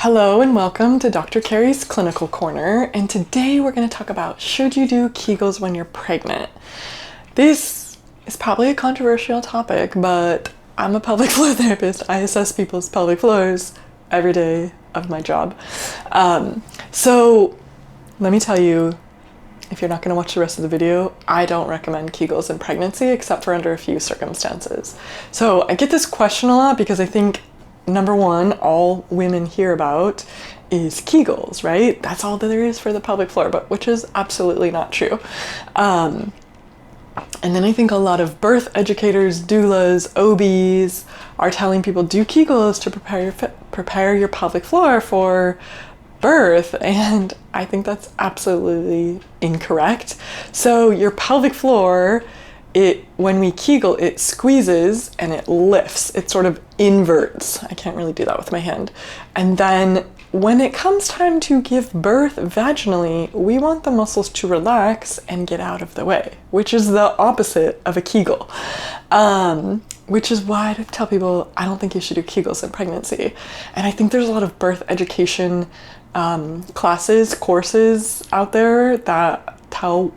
Hello and welcome to Dr. Carri's Clinical Corner, and today we're going to talk about should you do Kegels when you're pregnant. This is probably a controversial topic, but I'm a pelvic floor therapist. I assess people's pelvic floors every day of my job. So let me tell you, if you're not going to watch the rest of the video, I don't recommend Kegels in pregnancy except for under a few circumstances. So I get this question a lot because I think number one, all women hear about is Kegels, right? That's all that there is for the pelvic floor, but which is absolutely not true. And then I think a lot of birth educators, doulas, OBs are telling people do Kegels to prepare your pelvic floor for birth, and I think that's absolutely incorrect. So your pelvic floor, when we Kegel, it squeezes and it lifts. It sort of inverts. I can't really do that with my hand. And then when it comes time to give birth vaginally, we want the muscles to relax and get out of the way, which is the opposite of a Kegel. Which is why I tell people I don't think you should do Kegels in pregnancy. And I think there's a lot of birth education courses out there that tell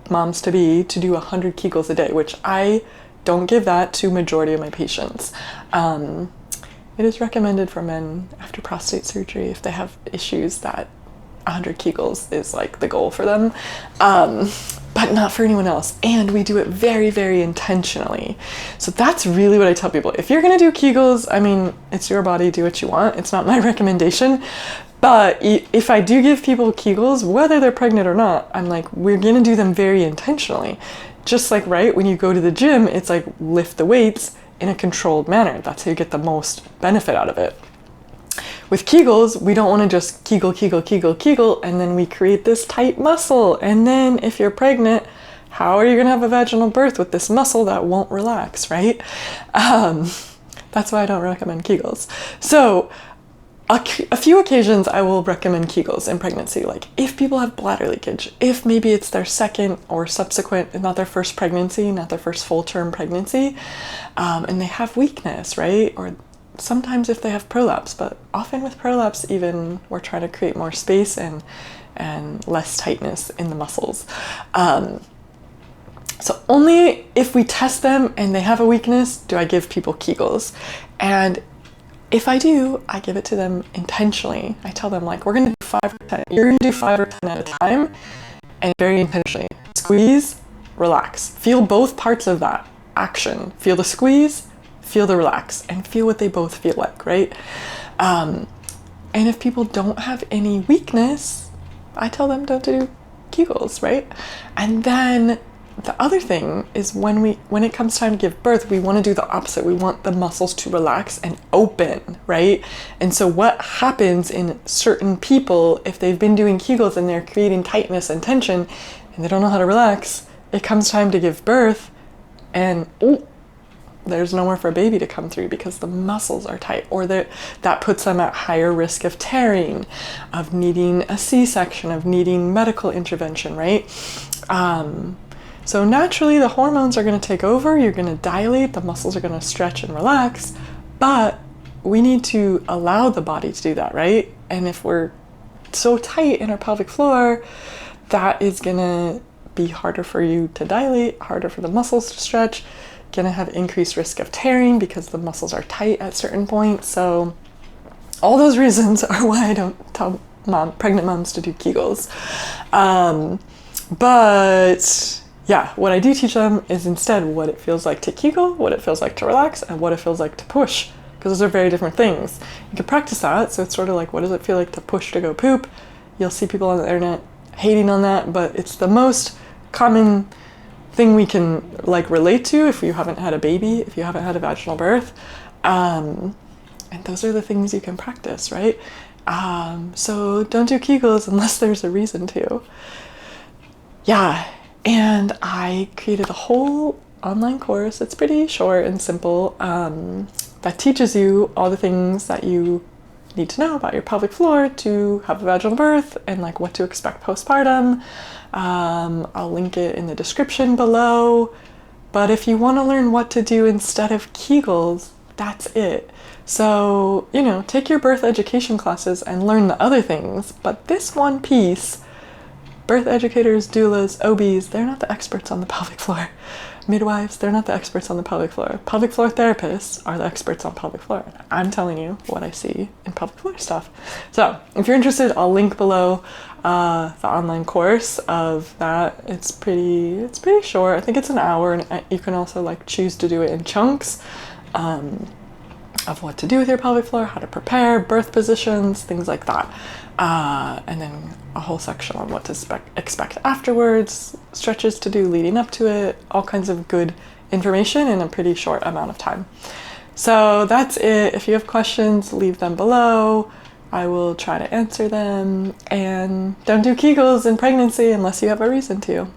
moms-to-be to do 100 Kegels a day, which I don't give that to majority of my patients. It is recommended for men after prostate surgery if they have issues that 100 Kegels is like the goal for them, but not for anyone else. And we do it very, very intentionally. So that's really what I tell people. If you're gonna do Kegels, I mean, it's your body, do what you want. It's not my recommendation. But if I do give people Kegels, whether they're pregnant or not, I'm like, we're gonna do them very intentionally. Just like, right, when you go to the gym, it's like lift the weights in a controlled manner. That's how you get the most benefit out of it. With Kegels, we don't wanna just Kegel, Kegel, Kegel, Kegel, and then we create this tight muscle. And then if you're pregnant, how are you gonna have a vaginal birth with this muscle that won't relax, right? That's why I don't recommend Kegels. So, a few occasions I will recommend Kegels in pregnancy, like if people have bladder leakage, if maybe it's their second or subsequent, not their first pregnancy, not their first full-term pregnancy, and they have weakness, right? Or sometimes if they have prolapse, but often with prolapse even we're trying to create more space and less tightness in the muscles. So only if we test them and they have a weakness do I give people Kegels. And if I do, I give it to them intentionally. I tell them, like, we're gonna do 5 or 10. You're gonna do 5 or 10 at a time, and very intentionally. Squeeze, relax. Feel both parts of that action. Feel the squeeze, feel the relax, and feel what they both feel like, right? And if people don't have any weakness, I tell them don't do Kegels, right? And then the other thing is when it comes time to give birth, we want to do the opposite. We want the muscles to relax and open, right? And so what happens in certain people, if they've been doing Kegels and they're creating tightness and tension and they don't know how to relax, it comes time to give birth and there's nowhere for a baby to come through because the muscles are tight, or that puts them at higher risk of tearing, of needing a C-section, of needing medical intervention, right? So naturally the hormones are going to take over, you're going to dilate, the muscles are going to stretch and relax, but we need to allow the body to do that, right? And if we're so tight in our pelvic floor, that is going to be harder for you to dilate, harder for the muscles to stretch, going to have increased risk of tearing because the muscles are tight at certain points. So all those reasons are why I don't tell pregnant moms to do Kegels. But yeah, what I do teach them is instead what it feels like to Kegel, what it feels like to relax, and what it feels like to push, because those are very different things. You can practice that, so it's sort of like, what does it feel like to push to go poop? You'll see people on the internet hating on that, but it's the most common thing we can like relate to if you haven't had a baby, if you haven't had a vaginal birth. And those are the things you can practice, right? So don't do Kegels unless there's a reason to. Yeah. And I created a whole online course. It's pretty short and simple that teaches you all the things that you need to know about your pelvic floor to have a vaginal birth and like what to expect postpartum. I'll link it in the description below. But if you want to learn what to do instead of Kegels, that's it. So, you know, take your birth education classes and learn the other things, but this one piece, birth educators, doulas, OBs, they're not the experts on the pelvic floor. Midwives, they're not the experts on the pelvic floor. Pelvic floor therapists are the experts on pelvic floor. I'm telling you what I see in pelvic floor stuff. So if you're interested, I'll link below the online course of that. It's pretty short. I think it's an hour, and you can also like choose to do it in chunks. Of what to do with your pelvic floor, how to prepare, birth positions, things like that. And then a whole section on what to expect afterwards, stretches to do leading up to it, all kinds of good information in a pretty short amount of time. So that's it. If you have questions, leave them below. I will try to answer them. And don't do Kegels in pregnancy unless you have a reason to.